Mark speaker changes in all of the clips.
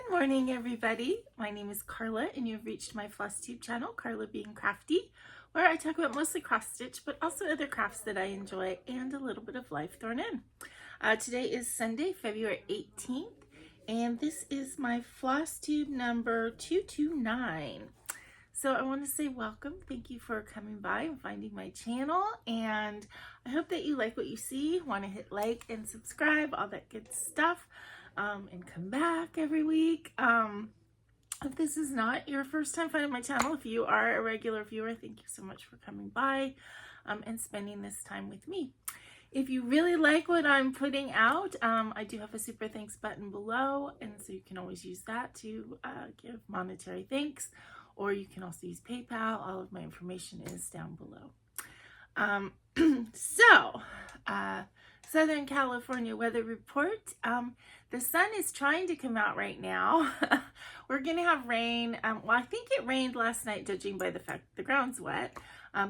Speaker 1: Good morning, everybody. My name is Carla, and you've reached my FlossTube channel, KarlaBeingCrafty, where I talk about mostly cross-stitch, but also other crafts that I enjoy and a little bit of life thrown in. Today is Sunday, February 18th, and this is my FlossTube number 229. So I want to say welcome. Thank you for coming by and finding my channel, and I hope that you like what you see. Want to hit like and subscribe, all that good stuff. And come back every week. If this is not your first time finding my channel, if you are a regular viewer, thank you so much for coming by and spending this time with me. If you really like what I'm putting out, I do have a super thanks button below, and so you can always use that to give monetary thanks, or you can also use PayPal. All of my information is down below. Southern California weather report. The sun is trying to come out right now. We're going to have rain. Well, I think it rained last night, judging by the fact the ground's wet.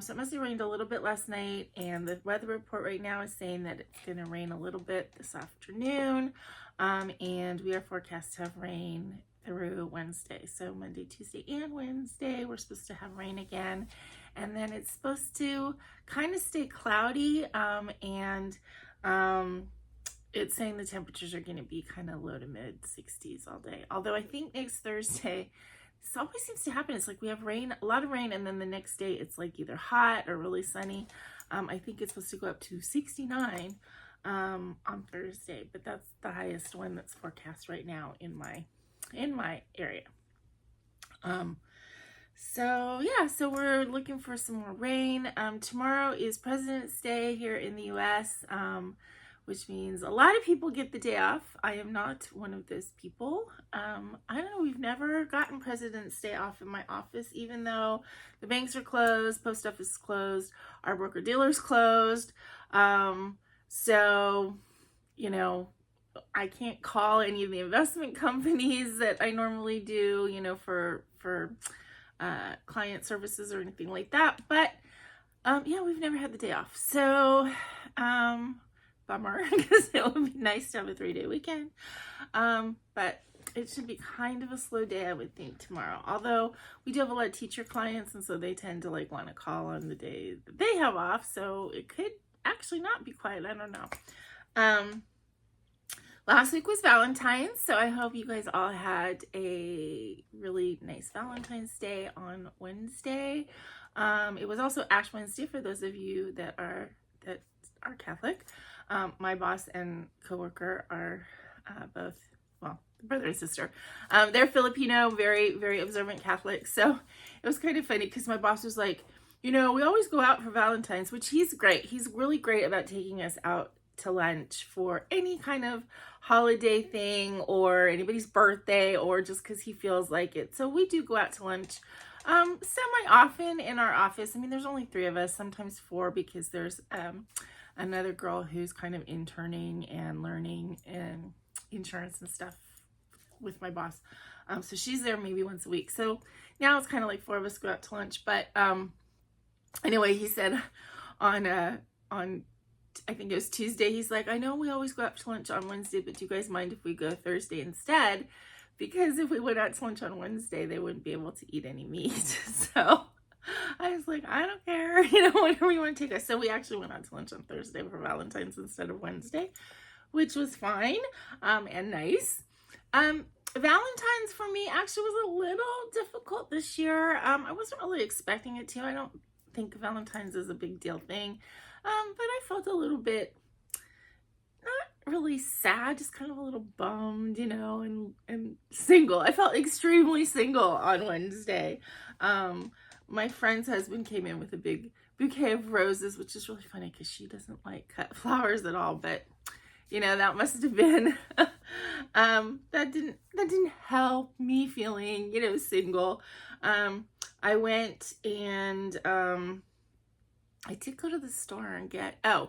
Speaker 1: So it must have rained a little bit last night, and the weather report right now is saying that it's going to rain a little bit this afternoon. And we are forecast to have rain through Wednesday. So Monday, Tuesday, and Wednesday, we're supposed to have rain again. And then it's supposed to kind of stay cloudy, it's saying the temperatures are going to be kind of low to mid 60s all day. Although I think next Thursday, this always seems to happen. It's like we have rain, a lot of rain, and then the next day it's like either hot or really sunny. I think it's supposed to go up to 69 on Thursday, but that's the highest one that's forecast right now in my area. So we're looking for some more rain. Tomorrow is President's Day here in the US, which means a lot of people get the day off. I am not one of those people. I don't know, we've never gotten President's Day off in my office, even though the banks are closed, post office is closed, our broker dealer's closed. So, you know, I can't call any of the investment companies that I normally do, you know, for client services or anything like that. But yeah, we've never had the day off. So bummer, because it would be nice to have a 3-day weekend. But it should be kind of a slow day, I would think, tomorrow. Although we do have a lot of teacher clients, and so they tend to like want to call on the day that they have off. So it could actually not be quiet. I don't know. Last week was Valentine's, so I hope you guys all had a really nice Valentine's Day on Wednesday. It was also Ash Wednesday for those of you that are Catholic. My boss and coworker are both, well, brother and sister. They're Filipino, very, very observant Catholics. So it was kind of funny because my boss was like, you know, we always go out for Valentine's, which he's great. He's really great about taking us out to lunch for any kind of holiday thing or anybody's birthday, or just because he feels like it. So we do go out to lunch semi-often in our office. I mean, there's only 3 of us, sometimes 4, because there's another girl who's kind of interning and learning and insurance and stuff with my boss. So she's there maybe once a week. So now it's kind of like 4 of us go out to lunch. But anyway, he said on I think it was Tuesday, he's like, I know we always go out to lunch on Wednesday, but do you guys mind if we go Thursday instead? Because if we went out to lunch on Wednesday, they wouldn't be able to eat any meat. So I was like, I don't care, you know, whatever you want to take us. So we actually went out to lunch on Thursday for Valentine's instead of Wednesday, which was fine and nice. Valentine's for me actually was a little difficult this year. I wasn't really expecting it to. I don't think Valentine's is a big deal thing. But I felt a little bit, not really sad, just kind of a little bummed, you know, and single. I felt extremely single on Wednesday. My friend's husband came in with a big bouquet of roses, which is really funny because she doesn't like cut flowers at all. But, you know, that must have been, that didn't help me feeling, you know, single. I went and, I did go to the store and get, I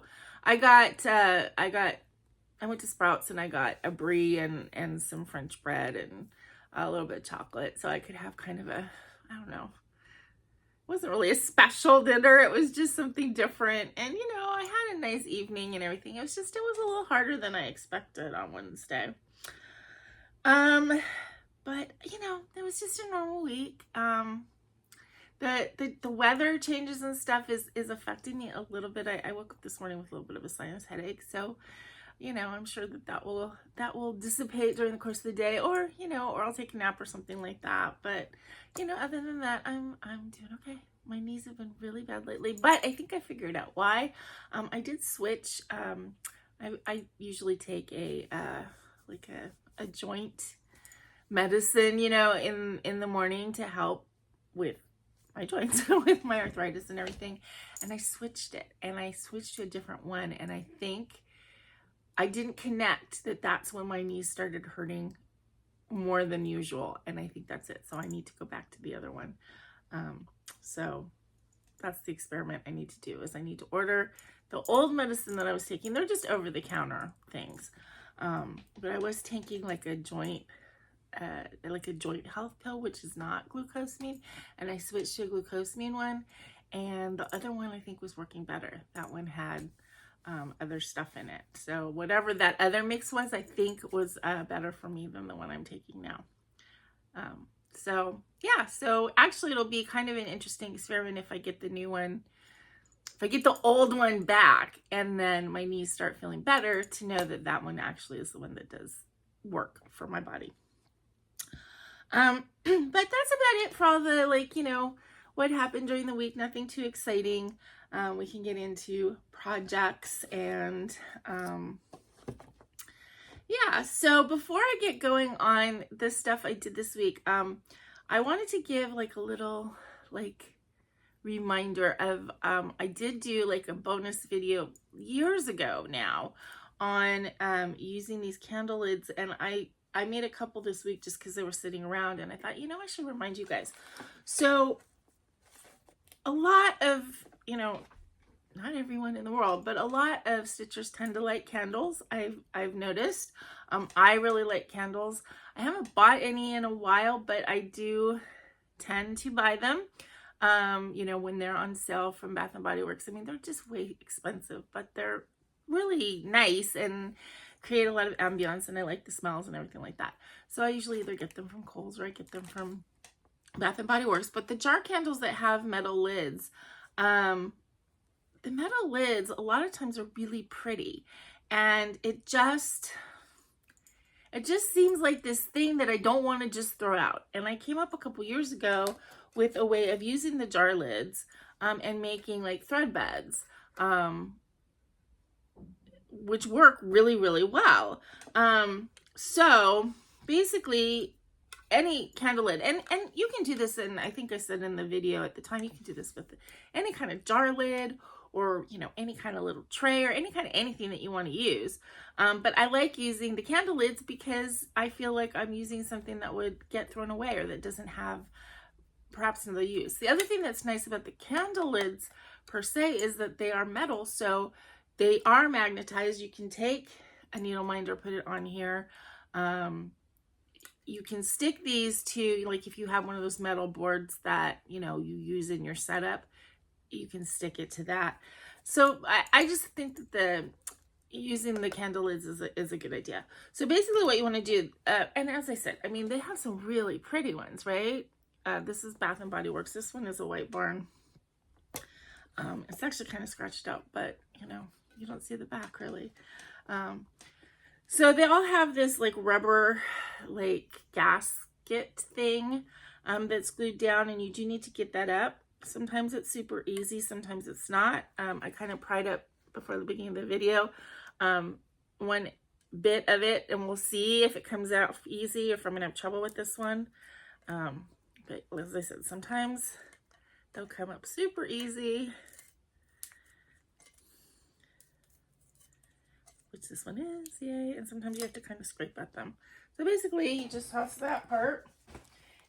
Speaker 1: went to Sprouts and I got a brie and some French bread and a little bit of chocolate, so I could have kind of a, I don't know, it wasn't really a special dinner. It was just something different. And, you know, I had a nice evening and everything. It was a little harder than I expected on Wednesday. it was just a normal week. The weather changes and stuff is affecting me a little bit. I woke up this morning with a little bit of a sinus headache, so I'm sure that will dissipate during the course of the day, or or I'll take a nap or something like that. But other than that, I'm doing okay. My knees have been really bad lately, but I think I figured out why. I did switch. I usually take a joint medicine, in the morning to help with my joints, with my arthritis and everything. And I switched it, and I switched to a different one. And I think I didn't connect that's when my knees started hurting more than usual. And I think that's it. So I need to go back to the other one. So that's the experiment I need to do, is I need to order the old medicine that I was taking. They're just over the counter things. But I was taking like a joint health pill, which is not glucosamine, and I switched to a glucosamine one, and the other one I think was working better. That one had other stuff in it, so whatever that other mix was, I think was better for me than the one I'm taking now. So yeah, so actually it'll be kind of an interesting experiment if I get the new one, if I get the old one back and then my knees start feeling better, to know that one actually is the one that does work for my body. But that's about it for all the, what happened during the week. Nothing too exciting. We can get into projects and, yeah. So before I get going on the stuff I did this week, I wanted to give a little, reminder of, I did do a bonus video years ago now on, using these candle lids, and I made a couple this week just because they were sitting around, and I thought, I should remind you guys. So a lot of, not everyone in the world, but a lot of stitchers tend to like candles. I've noticed. I really like candles. I haven't bought any in a while, but I do tend to buy them. When they're on sale from Bath & Body Works. I mean, they're just way expensive, but they're really nice and create a lot of ambiance, and I like the smells and everything like that. So I usually either get them from Kohl's or I get them from Bath & Body Works. But the jar candles that have metal lids, the metal lids a lot of times are really pretty, and it just seems like this thing that I don't want to just throw out. And I came up a couple years ago with a way of using the jar lids and making thread beds, which work really, really well. So basically any candle lid, and you can do this, and I think I said in the video at the time, you can do this with any kind of jar lid, or any kind of little tray, or any kind of anything that you want to use. But I like using the candle lids because I feel like I'm using something that would get thrown away, or that doesn't have perhaps another use. The other thing that's nice about the candle lids per se is that they are metal, so they are magnetized. You can take a needle minder, put it on here. You can stick these to, if you have one of those metal boards that you use in your setup, you can stick it to that. So I just think that using the candle lids is a good idea. So basically what you want to do, and as I said, I mean, they have some really pretty ones, right? This is Bath & Body Works. This one is a White Barn. It's actually kind of scratched out, but you don't see the back really. So they all have this rubber gasket thing that's glued down, and you do need to get that up. Sometimes it's super easy, sometimes it's not. I kind of pried up before the beginning of the video one bit of it, and we'll see if it comes out easy, if I'm gonna have trouble with this one. But as I said, sometimes they'll come up super easy, which this one is, yay. And sometimes you have to kind of scrape at them. So basically you just toss that part,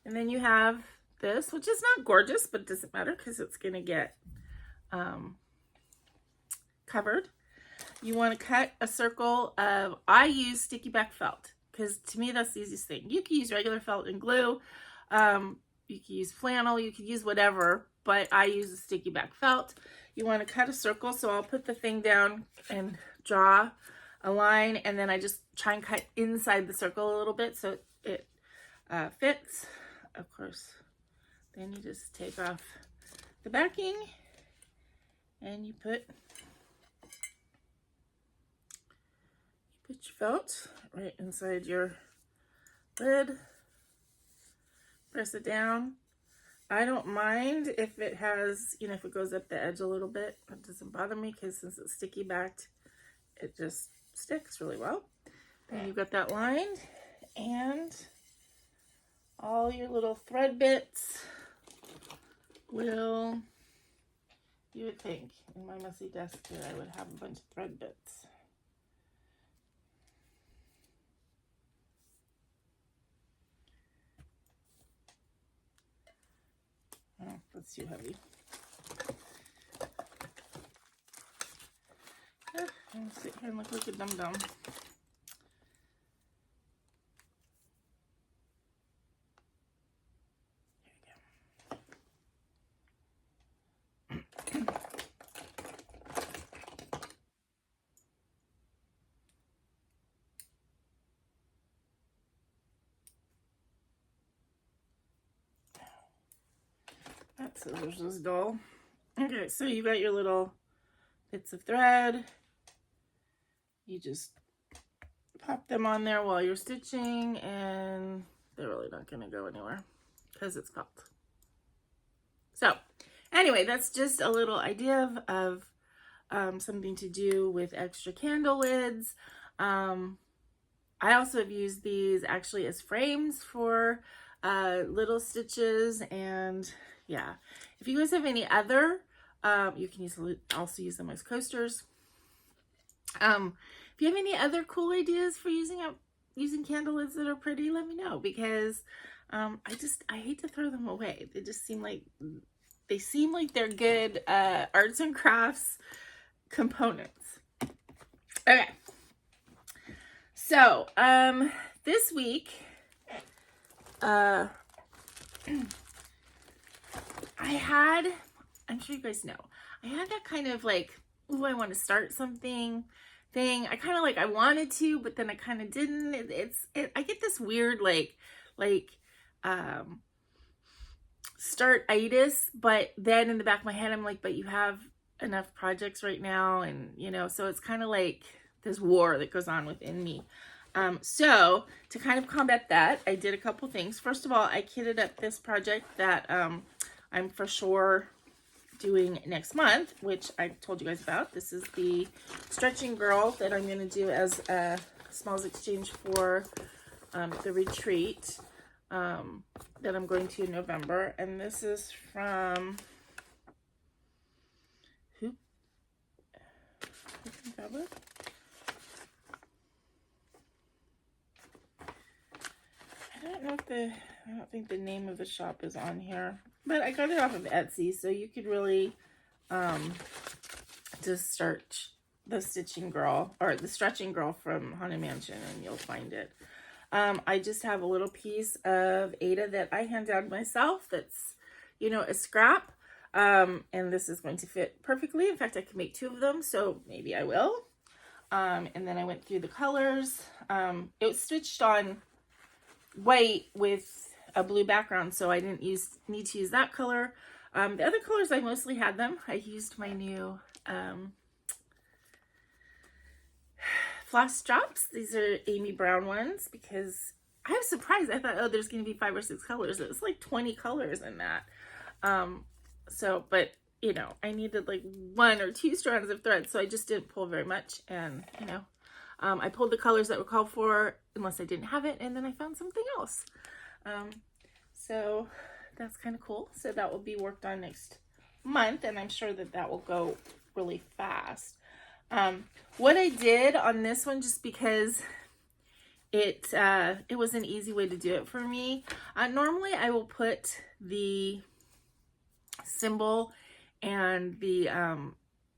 Speaker 1: and then you have this, which is not gorgeous, but it doesn't matter because it's gonna get covered. You want to cut a circle of, I use sticky back felt because to me that's the easiest thing. You can use regular felt and glue, you can use flannel, you can use whatever, but I use a sticky back felt. You want to cut a circle, so I'll put the thing down and draw a line, and then I just try and cut inside the circle a little bit so it fits. of course, then you just take off the backing and you put your felt right inside your lid. Press it down. I don't mind if it has, you know, if it goes up the edge a little bit. It doesn't bother me because since it's sticky backed, it just sticks really well. Then you've got that lined, and all your little thread bits will, you would think, in my messy desk here, I would have a bunch of thread bits. Oh, that's too heavy. I'm gonna sit here and look like a dum-dum. That scissors is dull. Okay, so you got your little bits of thread. You just pop them on there while you're stitching, and they're really not going to go anywhere because it's felt. So anyway, that's just a little idea of something to do with extra candle lids. I also have used these actually as frames for little stitches, and yeah, if you guys have any other, you can also use them as coasters. If you have any other cool ideas for using candle lids that are pretty, let me know, because I hate to throw them away. They just seem like they're good arts and crafts components. Okay, so this week I'm sure you guys know, I had that kind of like, ooh, I want to start something thing. I kind of like, I wanted to, but then I kind of didn't. I get this weird start-itis, but then in the back of my head, I'm like, but you have enough projects right now, and you know, so it's kind of like this war that goes on within me. So to kind of combat that, I did a couple things. First of all, I kitted up this project that I'm for sure doing next month, which I told you guys about. This is the stretching girl that I'm going to do as a smalls exchange for the retreat that I'm going to in November. And this is from Fabric? I don't think the name of the shop is on here, but I got it off of Etsy, so you could really just search the stitching girl or the stretching girl from Haunted Mansion and you'll find it. I just have a little piece of Aida that I hand down myself that's, you know, a scrap, and this is going to fit perfectly. In fact, I can make 2 of them, so maybe I will. And then I went through the colors. It was stitched on white with a blue background, so I didn't need to use that color. The other colors, I mostly had them. I used my new floss drops. These are Amy Brown ones because I was surprised. I thought, oh, there's going to be 5 or 6 colors. It was like 20 colors in that. But you know, I needed like 1 or 2 strands of thread, so I just didn't pull very much. And you know, I pulled the colors that were called for unless I didn't have it, and then I found something else. So that's kind of cool. So that will be worked on next month, and I'm sure that will go really fast. What I did on this one, just because it was an easy way to do it for me. Normally I will put the symbol and the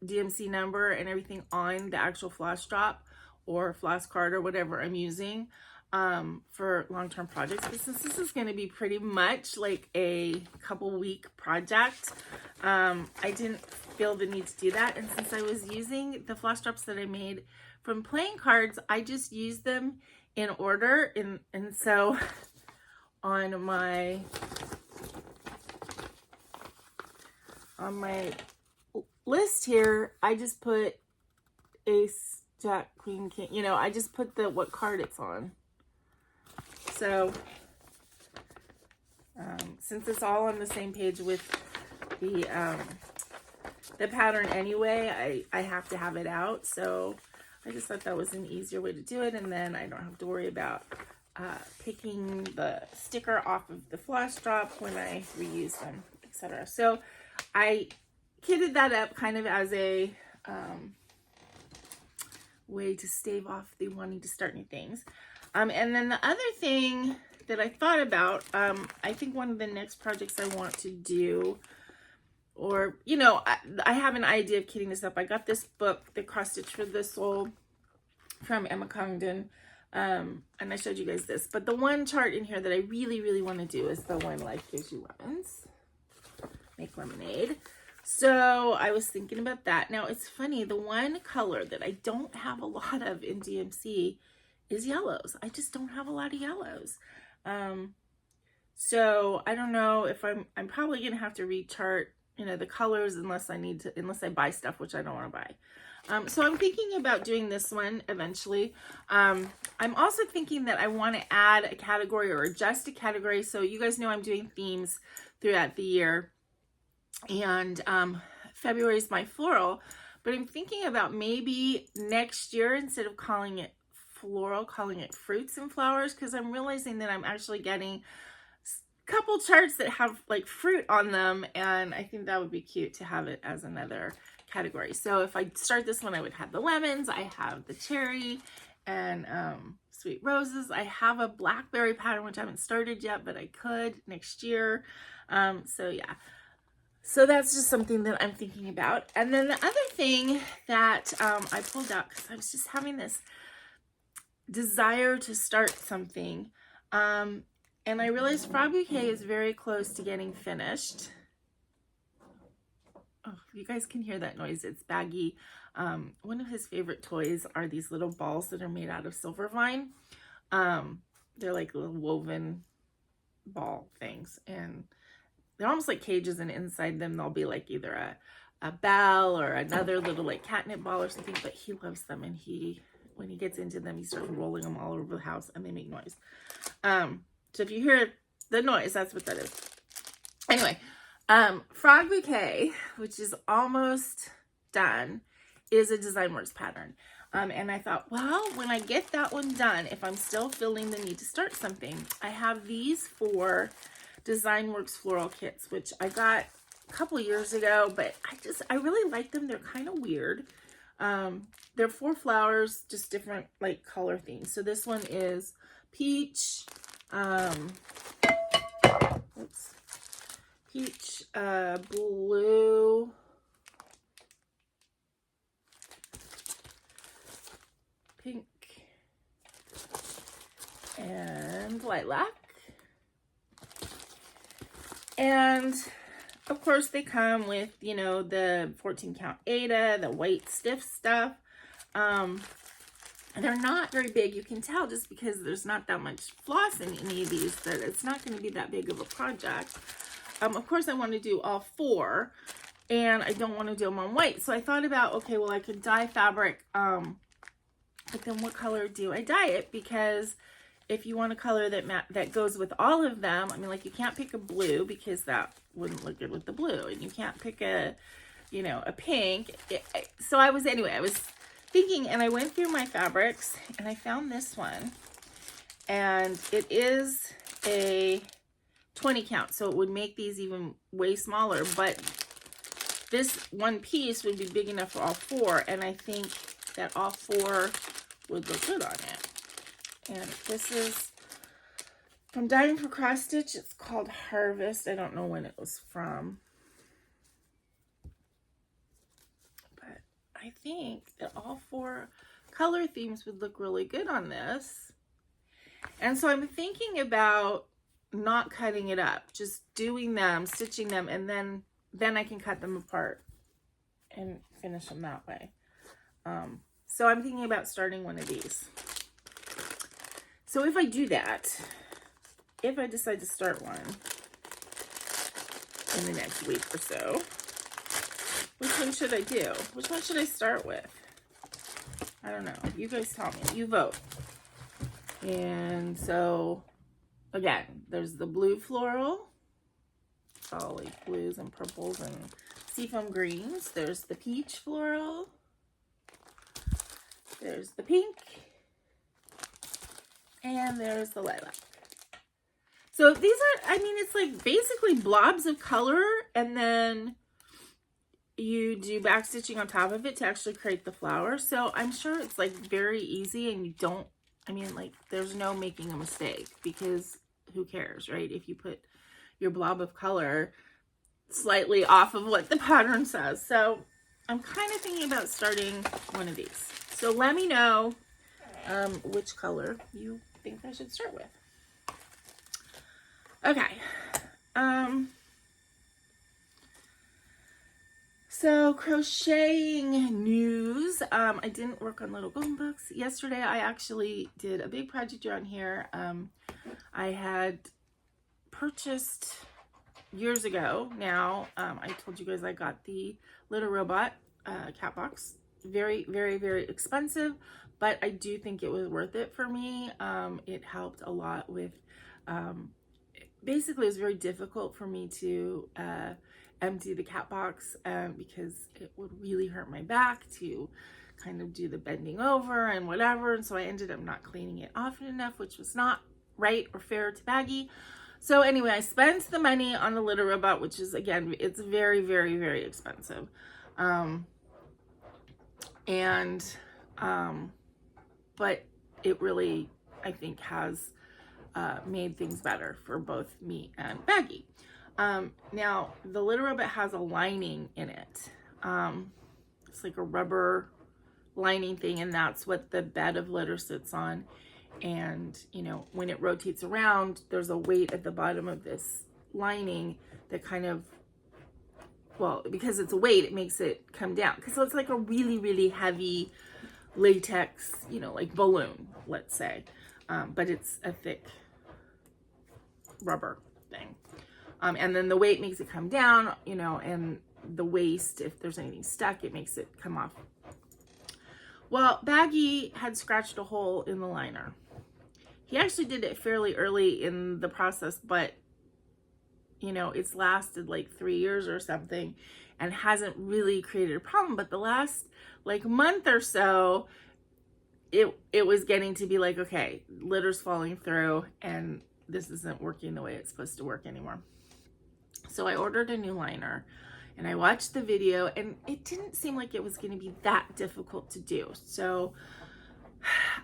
Speaker 1: DMC number and everything on the actual floss drop or floss card or whatever I'm using for long-term projects. But since this is going to be pretty much like a couple-week project, I didn't feel the need to do that. And since I was using the floss drops that I made from playing cards, I just used them in order. And so on my list here, I just put Ace, Jack, Queen, King. You know, I just put what card it's on. So since it's all on the same page with the pattern anyway, I have to have it out. So I just thought that was an easier way to do it, and then I don't have to worry about picking the sticker off of the floss drop when I reuse them, etc. So I kitted that up kind of as a way to stave off the wanting to start new things. And then the other thing that I thought about, I think one of the next projects I want to do, or, you know, I have an idea of kitting this up. I got this book, The Cross Stitch for the Soul, from Emma Congdon, and I showed you guys this. But the one chart in here that I really, really want to do is the one Life Gives You Lemons. Make lemonade. So I was thinking about that. Now, it's funny, the one color that I don't have a lot of in DMC is yellows. I just don't have a lot of yellows. So I don't know if I'm probably gonna have to rechart, you know, the colors unless I buy stuff, which I don't want to buy. So I'm thinking about doing this one eventually. I'm also thinking that I want to add a category or adjust a category. So you guys know I'm doing themes throughout the year, and February is my floral, but I'm thinking about maybe next year, instead of calling it floral, calling it fruits and flowers, because I'm realizing that I'm actually getting a couple charts that have like fruit on them, and I think that would be cute to have it as another category. So if I start this one, I would have the lemons, I have the cherry, and sweet roses. I have a blackberry pattern which I haven't started yet, but I could next year. So yeah, so that's just something that I'm thinking about. And then the other thing that I pulled out, because I was just having this desire to start something, and I realized Frog Bouquet is very close to getting finished. Oh, you guys can hear that noise. It's Baggy. One of his favorite toys are these little balls that are made out of silver vine. They're like little woven ball things, and they're almost like cages, and inside them there'll be like either a bell or another little like catnip ball or something, but he loves them, and when he gets into them, he starts rolling them all over the house, and they make noise. So if you hear the noise, that's what that is. Anyway, Frog Bouquet, which is almost done, is a DesignWorks pattern. And I thought, well, when I get that one done, if I'm still feeling the need to start something, I have these 4 DesignWorks floral kits, which I got a couple years ago, but I really like them. They're kind of weird. They're 4 flowers, just different like color themes. So this one is peach, peach, blue, pink, and lilac. And of course they come with, you know, the 14 count Aida, the white stiff stuff. They're not very big. You can tell just because there's not that much floss in any of these that it's not going to be that big of a project. Of course I want to do all 4, and I don't want to do them on white. So I thought about, okay, well, I could dye fabric, but then what color do I dye it? Because if you want a color that goes with all of them, I mean, like, you can't pick a blue because that wouldn't look good with the blue, and you can't pick a, you know, a pink. So I was thinking, and I went through my fabrics, and I found this one, and it is a 20 count, so it would make these even way smaller, but this one piece would be big enough for all 4, and I think that all 4 would look good on it. And this is from BestitchMe. It's called Harvest. I don't know when it was from, but I think that all 4 color themes would look really good on this. And so I'm thinking about not cutting it up, just doing them, stitching them, and then I can cut them apart and finish them that way. So I'm thinking about starting one of these. So if I do that, if I decide to start one in the next week or so, which one should I do? Which one should I start with? I don't know. You guys tell me. You vote. And so, again, there's the blue floral. It's all like blues and purples and seafoam greens. There's the peach floral. There's the pink. And there's the lilac. So these are, I mean, it's like basically blobs of color, and then you do back stitching on top of it to actually create the flower. So I'm sure it's like very easy, and you don't, I mean, like there's no making a mistake, because who cares, right? If you put your blob of color slightly off of what the pattern says. So I'm kind of thinking about starting one of these. So let me know which color you think I should start with. Okay. So crocheting news. I didn't work on little golden books yesterday. I actually did a big project around here. I had purchased years ago now. I told you guys I got the Little Robot cat box. Very, very, very expensive, but I do think it was worth it for me. It helped a lot with, basically it was very difficult for me to empty the cat box because it would really hurt my back to kind of do the bending over and whatever. And so I ended up not cleaning it often enough, which was not right or fair to Baggy. So anyway, I spent the money on the Little Robot, which is, again, it's very, very, very expensive. But it really, I think, has made things better for both me and Baggy. Now, the Little Robot has a lining in it. It's like a rubber lining thing, and that's what the bed of litter sits on. And, you know, when it rotates around, there's a weight at the bottom of this lining that kind of, well, because it's a weight, it makes it come down. So it's like a really, really heavy latex, you know, like balloon, let's say. But it's a thick rubber thing. And then the weight makes it come down, you know, and the waist, if there's anything stuck, it makes it come off. Well, Baggy had scratched a hole in the liner. He actually did it fairly early in the process, but, you know, it's lasted like 3 years or something and hasn't really created a problem. But the last like month or so, it was getting to be like, okay, litter's falling through and this isn't working the way it's supposed to work anymore. So I ordered a new liner and I watched the video, and it didn't seem like it was going to be that difficult to do. So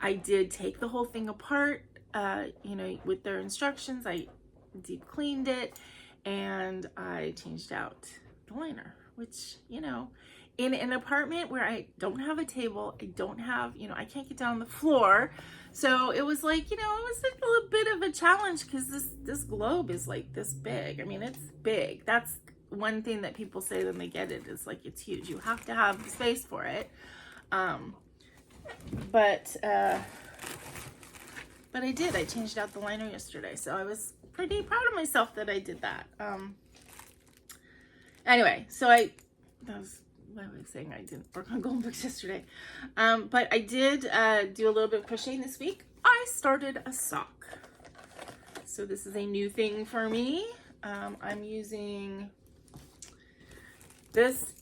Speaker 1: I did take the whole thing apart, you know, with their instructions. I deep cleaned it and I changed out the liner, which, you know, in an apartment where I don't have a table, I don't have, you know, I can't get down on the floor. So it was like, you know, it was like a little bit of a challenge because this globe is like this big. I mean, it's big. That's one thing that people say when they get it, is like it's huge. You have to have space for it. But I did. I changed out the liner yesterday, so I was pretty proud of myself that I did that. Anyway, so that was what I was saying. I didn't work on golden books yesterday, but I did do a little bit of crocheting this week. I started a sock. So this is a new thing for me. I'm using this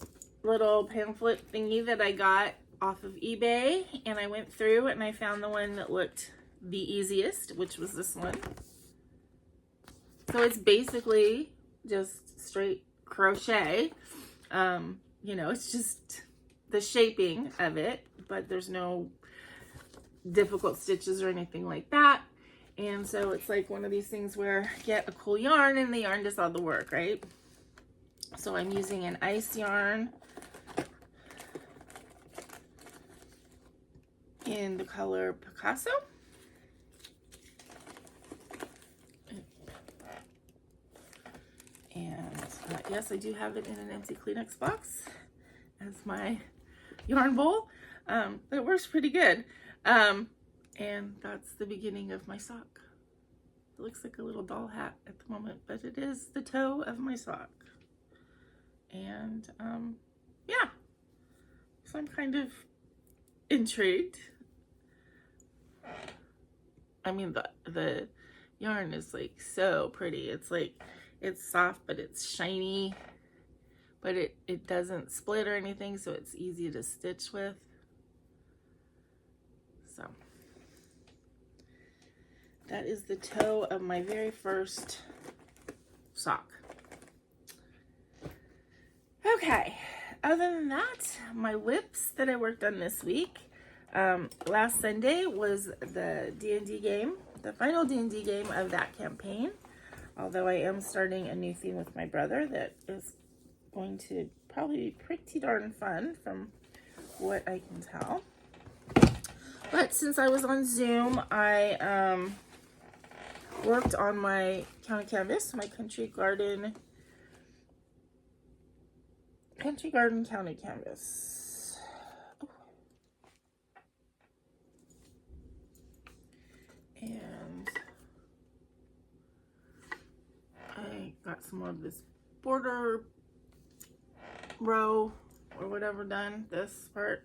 Speaker 1: little pamphlet thingy that I got off of eBay, and I went through and I found the one that looked the easiest, which was this one. So it's basically just straight crochet. You know, it's just the shaping of it, but there's no difficult stitches or anything like that. And so it's like one of these things where you get a cool yarn and the yarn does all the work, right? So I'm using an ice yarn in the color Picasso. And yes, I do have it in an empty Kleenex box as my yarn bowl. It works pretty good. And that's the beginning of my sock. It looks like a little doll hat at the moment, but it is the toe of my sock. And yeah, so I'm kind of intrigued. I mean, the yarn is like so pretty. It's like, it's soft, but it's shiny, but it doesn't split or anything, so it's easy to stitch with. So that is the toe of my very first sock. Okay, other than that, my whips that I worked on this week, last Sunday was the D&D game, the final D&D game of that campaign. Although I am starting a new theme with my brother that is going to probably be pretty darn fun from what I can tell. But since I was on Zoom, I worked on my counter canvas, my country garden counter canvas. And I got some more of this border row or whatever done, this part.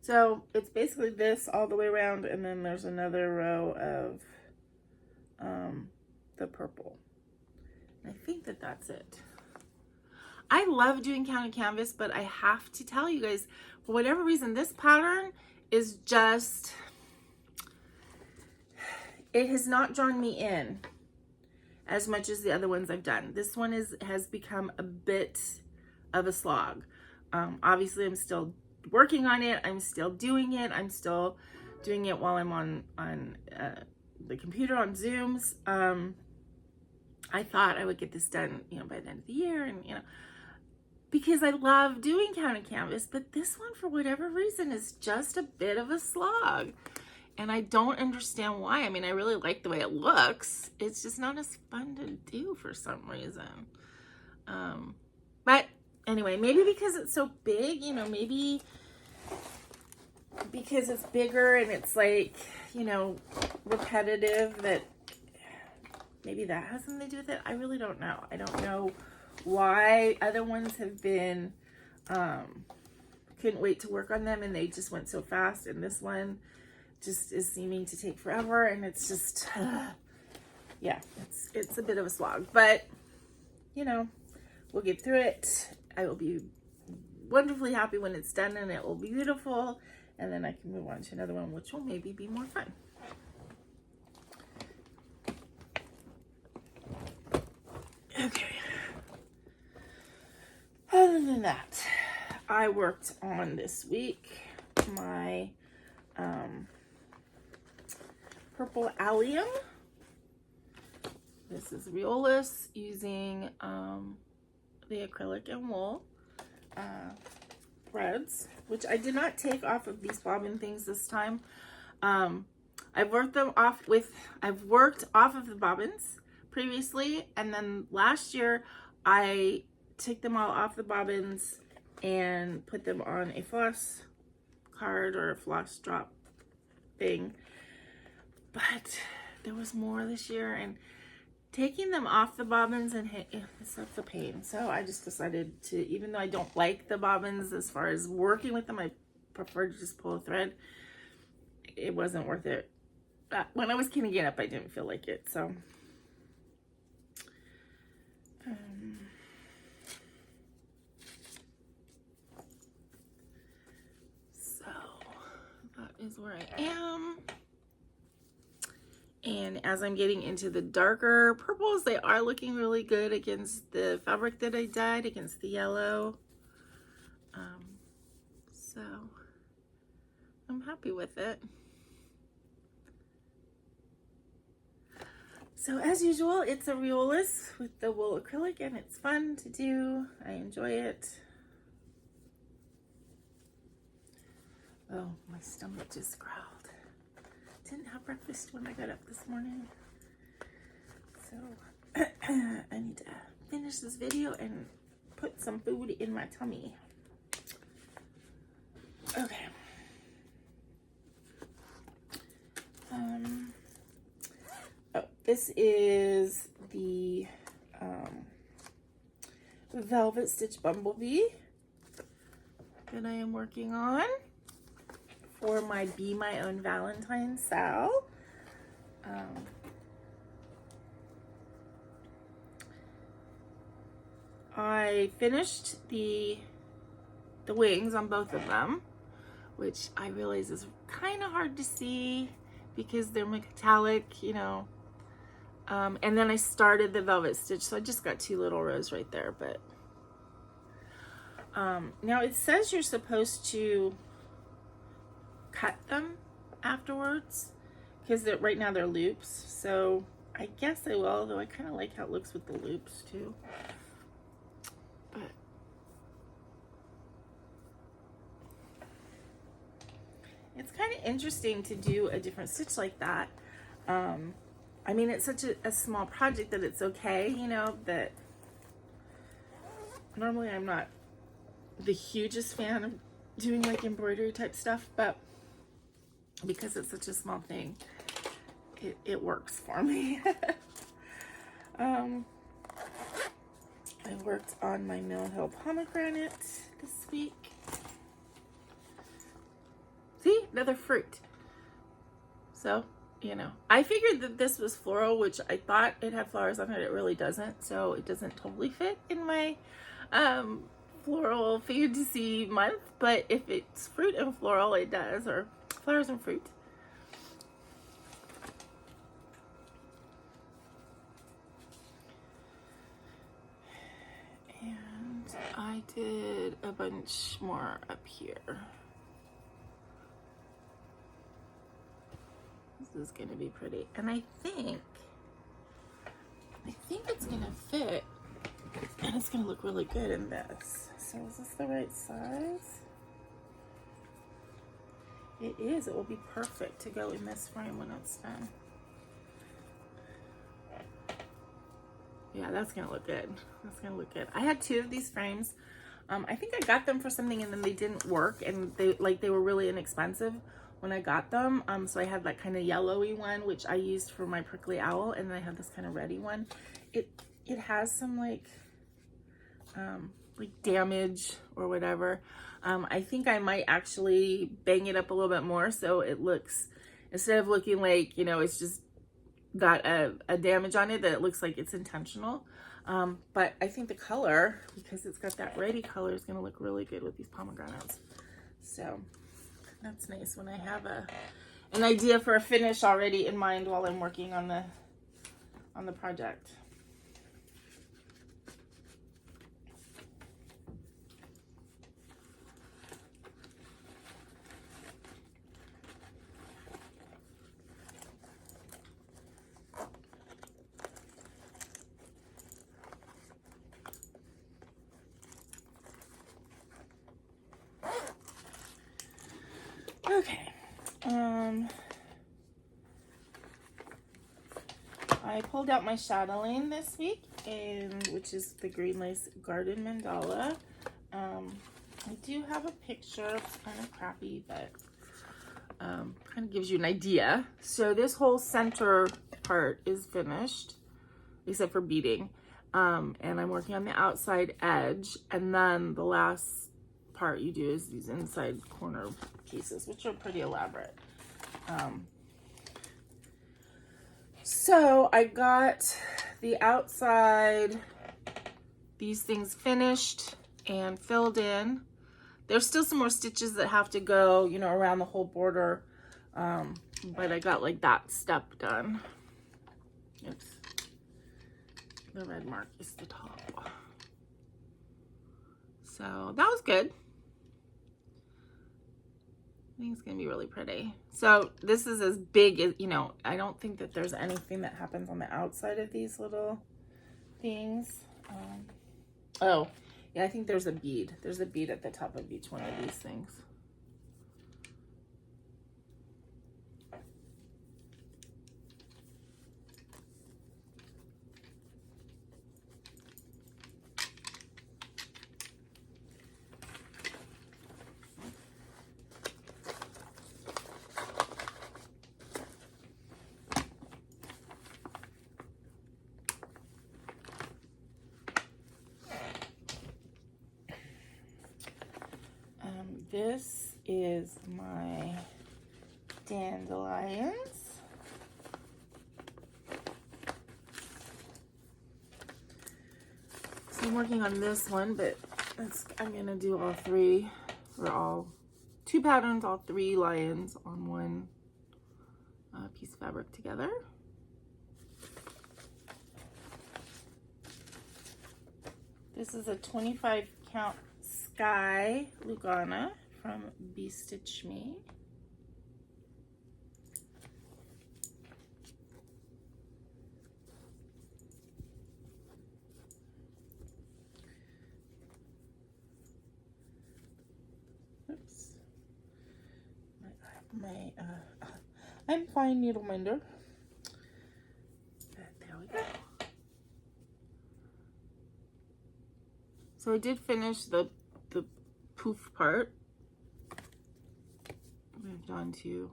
Speaker 1: So it's basically this all the way around, and then there's another row of the purple. I think that that's it. I love doing counter canvas, but I have to tell you guys, for whatever reason, this pattern is just, it has not drawn me in as much as the other ones I've done. This one has become a bit of a slog. Obviously, I'm still working on it. I'm still doing it. I'm still doing it while I'm on the computer on Zooms. I thought I would get this done, by the end of the year, and because I love doing counter canvas, but this one, for whatever reason, is just a bit of a slog. And I don't understand why. I mean, I really like the way it looks. It's just not as fun to do for some reason. But anyway, maybe because it's so big, maybe because it's bigger and it's like, repetitive, that maybe that has something to do with it. I really don't know. I don't know why other ones have been, couldn't wait to work on them and they just went so fast. And this one just is seeming to take forever, and it's just, yeah, it's a bit of a slog, but we'll get through it. I will be wonderfully happy when it's done, and it will be beautiful, and then I can move on to another one, which will maybe be more fun. Okay. Other than that, I worked on this week my purple Allium. This is Riolis using the acrylic and wool threads, which I did not take off of these bobbin things this time. I've worked off of the bobbins previously, and then last year I took them all off the bobbins and put them on a floss card or a floss drop thing. But there was more this year, and taking them off the bobbins and it's such a pain. So I just decided to, even though I don't like the bobbins as far as working with them, I prefer to just pull a thread. It wasn't worth it. When I was cleaning it up, I didn't feel like it. So that is where I am. And as I'm getting into the darker purples, they are looking really good against the fabric that I dyed, against the yellow. So I'm happy with it. So as usual, it's a Riolis with the wool acrylic, and it's fun to do. I enjoy it. Oh, my stomach just growled. Didn't have breakfast when I got up this morning, so I need to finish this video and put some food in my tummy. Okay. This is the Velvet Stitch Bumblebee that I am working on for my Be My Own Valentine sale. I finished the wings on both of them, which I realize is kind of hard to see because they're metallic, you know. And then I started the velvet stitch, so I just got 2 little rows right there. But now it says you're supposed to cut them afterwards because right now they're loops. So I guess I will, although I kind of like how it looks with the loops too. But it's kind of interesting to do a different stitch like that. I mean, it's such a small project that it's okay, you know, that normally I'm not the hugest fan of doing like embroidery type stuff, but because it's such a small thing, it works for me. I worked on my Mill Hill pomegranate this week. See, another fruit. So, you know, I figured that this was floral, which I thought it had flowers on it. It really doesn't, so it doesn't totally fit in my floral fantasy month, but if it's fruit and floral, it does, or flowers and fruit. And I did a bunch more up here. This is gonna be pretty, and I think it's gonna fit, and it's gonna look really good in this. So is this the right size? It is. It will be perfect to go in this frame when it's done. Yeah, that's gonna look good. That's gonna look good. I had 2 of these frames. I think I got them for something and then they didn't work, and they were really inexpensive when I got them. So I had that kind of yellowy one, which I used for my prickly owl, and then I have this kind of reddy one. It has some like damage or whatever. I think I might actually bang it up a little bit more so it looks, instead of looking like, you know, it's just got a damage on it, that it looks like it's intentional. But I think the color, because it's got that reddy color, is gonna look really good with these pomegranates. So that's nice when I have an idea for a finish already in mind while I'm working on the project. Okay. I pulled out my chatelaine this week, which is the green lace garden mandala. I do have a picture. It's kind of crappy, but kind of gives you an idea. So this whole center part is finished, except for beading. And I'm working on the outside edge, and then the last part you do is these inside corner pieces, which are pretty elaborate. So I got the outside, these things finished and filled in. There's still some more stitches that have to go, you know, around the whole border, but I got like that step done. Oops. The red mark is the top. So that was good. I think it's gonna be really pretty. So this is as big as, you know, I don't think that there's anything that happens on the outside of these little things. Oh, yeah, I think there's a bead. There's a bead at the top of each one of these things. this is my Dandelions. So I'm working on this one, but I'm gonna do all three, or all 2 patterns, all 3 lions on one piece of fabric together. This is a 25 count Sky Lugana from BestitchMe. Oops. I'm fine needle mender. But there we go. So I did finish the poof part. Moved on to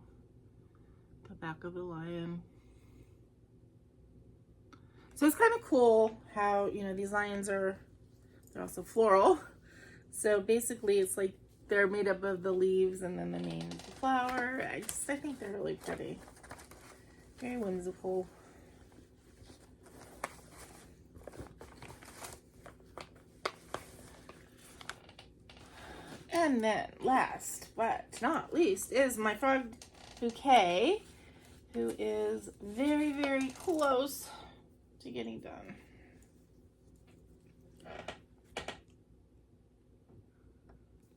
Speaker 1: the back of the lion. So it's kind of cool how, you know, these lions they're also floral. So basically it's like they're made up of the leaves and then the main flower. I think they're really pretty. Very whimsical. And then last but not least is my frog bouquet, who is very, very close to getting done.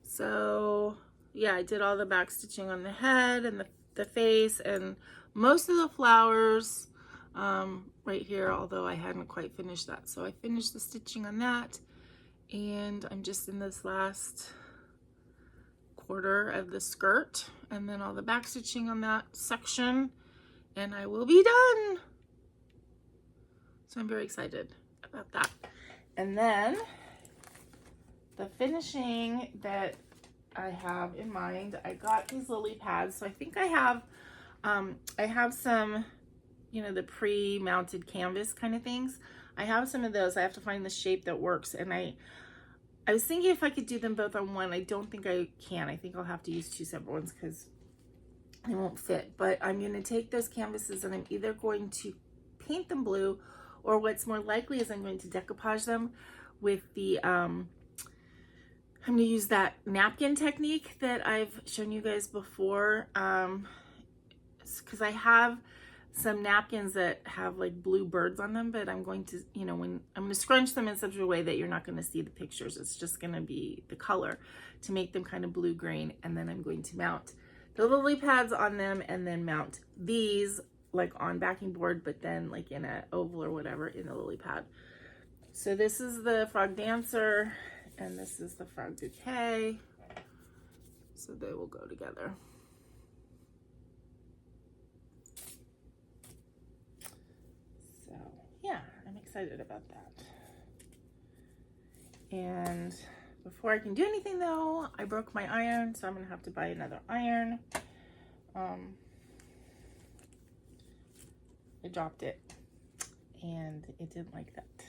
Speaker 1: So yeah, I did all the back stitching on the head and the face and most of the flowers right here, although I hadn't quite finished that. So I finished the stitching on that, and I'm just in this last quarter of the skirt and then all the back stitching on that section, and I will be done. So I'm very excited about that. And then the finishing that I have in mind, I got these lily pads. So I think I have some, you know, the pre-mounted canvas kind of things. I have some of those. I have to find the shape that works, and I was thinking if I could do them both on one. I don't think I can. I think I'll have to use 2 separate ones because they won't fit. But I'm going to take those canvases and I'm either going to paint them blue, or what's more likely is I'm going to decoupage them with the, I'm going to use that napkin technique that I've shown you guys before. Because I have some napkins that have like blue birds on them, but I'm going to, you know, I'm going to scrunch them in such a way that you're not going to see the pictures. It's just going to be the color to make them kind of blue green. And then I'm going to mount the lily pads on them and then mount these like on backing board, but then like in an oval or whatever in the lily pad. So this is the frog dancer and this is the frog bouquet. So they will go together. Yeah, I'm excited about that. And before I can do anything though, I broke my iron, so I'm gonna have to buy another iron. I dropped it and it didn't like that.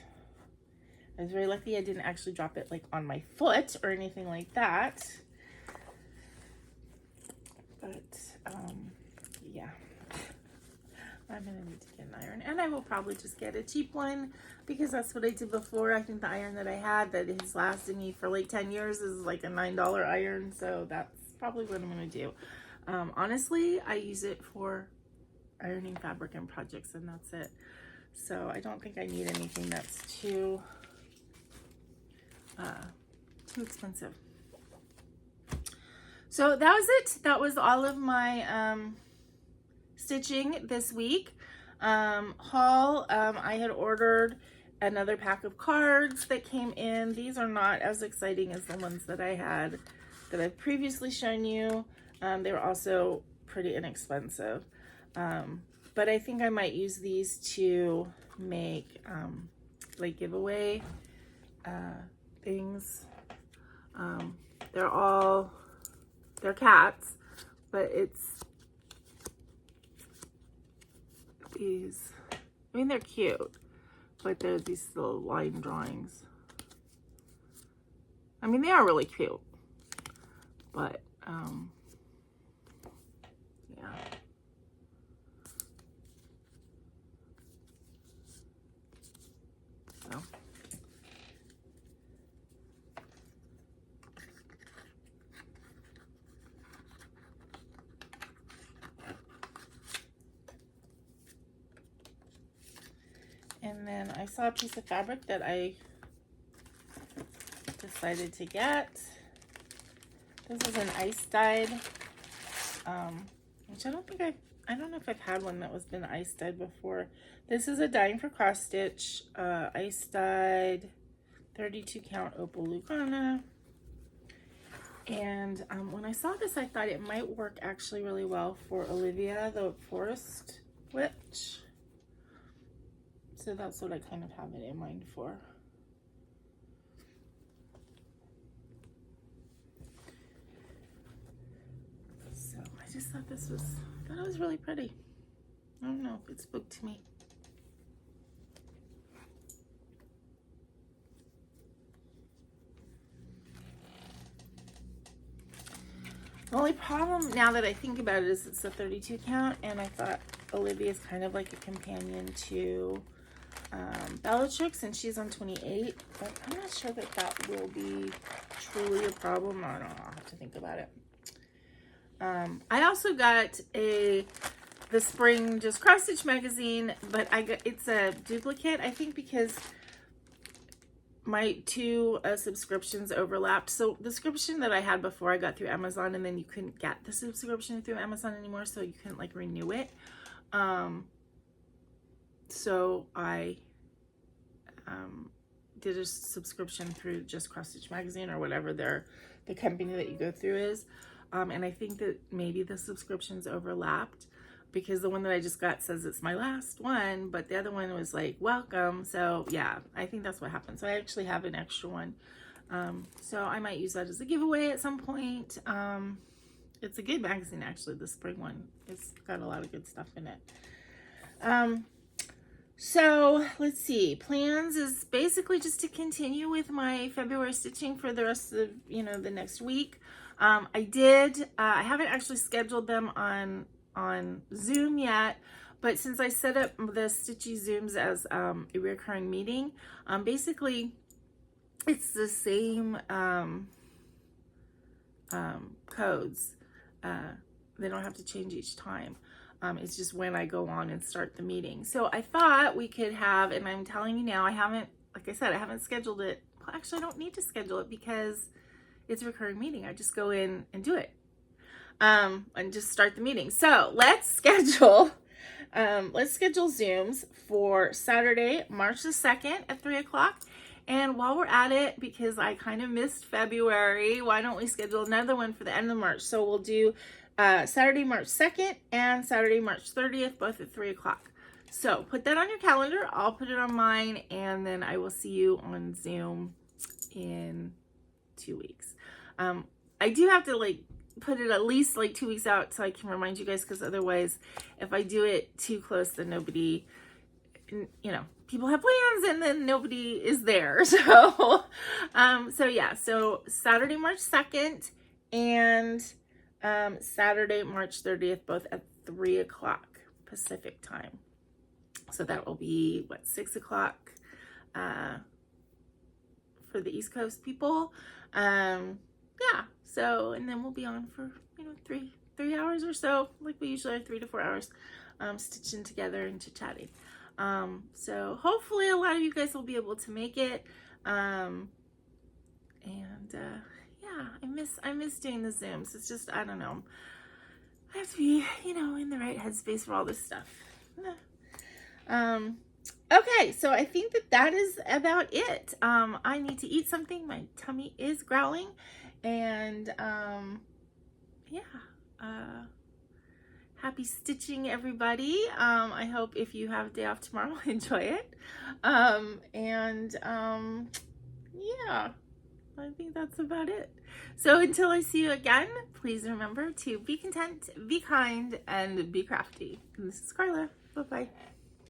Speaker 1: I was very lucky I didn't actually drop it like on my foot or anything like that. But yeah. I'm gonna need to get an iron, and I will probably just get a cheap one because that's what I did before. I think the iron that I had that has lasted me for like 10 years is like a $9 iron, so that's probably what I'm gonna do. Honestly, I use it for ironing fabric and projects, and that's it. So I don't think I need anything that's too expensive. So that was it. That was all of my stitching this week. Haul, I had ordered another pack of cards that came in. These are not as exciting as the ones that I had that I've previously shown you. They were also pretty inexpensive. But I think I might use these to make like giveaway things. They're cats, but it's these, I mean, they're cute, but they're these little line drawings. I mean, they are really cute, but yeah. So. And then I saw a piece of fabric that I decided to get. This is an ice dyed, which I don't know if I've had one that was been ice dyed before. This is a Dying for Cross Stitch, ice dyed, 32 count opal Lugana. And when I saw this, I thought it might work actually really well for Olivia, the Forest Witch. So that's what I kind of have it in mind for. So I just thought it was really pretty. I don't know if it spoke to me. The only problem now that I think about it is it's a 32 count, and I thought Olivia's kind of like a companion to Bellatrix, and she's on 28, but I'm not sure that that will be truly a problem. I don't know, I'll have to think about it. I also got the spring just cross stitch magazine, but it's a duplicate, I think, because my two subscriptions overlapped. So the subscription that I had before I got through Amazon, and then you couldn't get the subscription through Amazon anymore, so you couldn't like renew it. So I did a subscription through just Cross Stitch Magazine or whatever the company that you go through is. And I think that maybe the subscriptions overlapped, because the one that I just got says it's my last one, but the other one was like, welcome. So yeah, I think that's what happened. So I actually have an extra one. So I might use that as a giveaway at some point. It's a good magazine, actually, the spring one. It's got a lot of good stuff in it. So let's see, plans is basically just to continue with my February stitching for the rest of, the next week. I haven't actually scheduled them on Zoom yet, but since I set up the Stitchy Zooms as a recurring meeting, basically it's the same codes. They don't have to change each time. It's just when I go on and start the meeting. So I thought we could have, and I'm telling you now, like I said, I haven't scheduled it. Well, actually, I don't need to schedule it because it's a recurring meeting. I just go in and do it. And just start the meeting. So let's schedule Zooms for Saturday, March the 2nd at 3 o'clock. And while we're at it, because I kind of missed February, why don't we schedule another one for the end of March? So we'll do Saturday, March 2nd and Saturday, March 30th, both at 3 o'clock. So put that on your calendar. I'll put it on mine, and then I will see you on Zoom in 2 weeks. I do have to put it at least 2 weeks out so I can remind you guys, because otherwise if I do it too close, then nobody, people have plans and then nobody is there. So yeah, so Saturday, March 2nd and Saturday, March 30th, both at 3 o'clock Pacific time. So that will be 6 o'clock for the East Coast people. Yeah, so, and then we'll be on for, 3 hours or so, like we usually are, 3 to 4 hours, stitching together and chit-chatting. So hopefully a lot of you guys will be able to make it. Yeah, I miss doing the Zooms. It's just, I don't know. I have to be, in the right headspace for all this stuff. Okay, so I think that is about it. I need to eat something. My tummy is growling. And yeah, happy stitching, everybody. I hope if you have a day off tomorrow, enjoy it. Yeah, I think that's about it. So until I see you again, please remember to be content, be kind, and be crafty. And this is Carla. Bye-bye.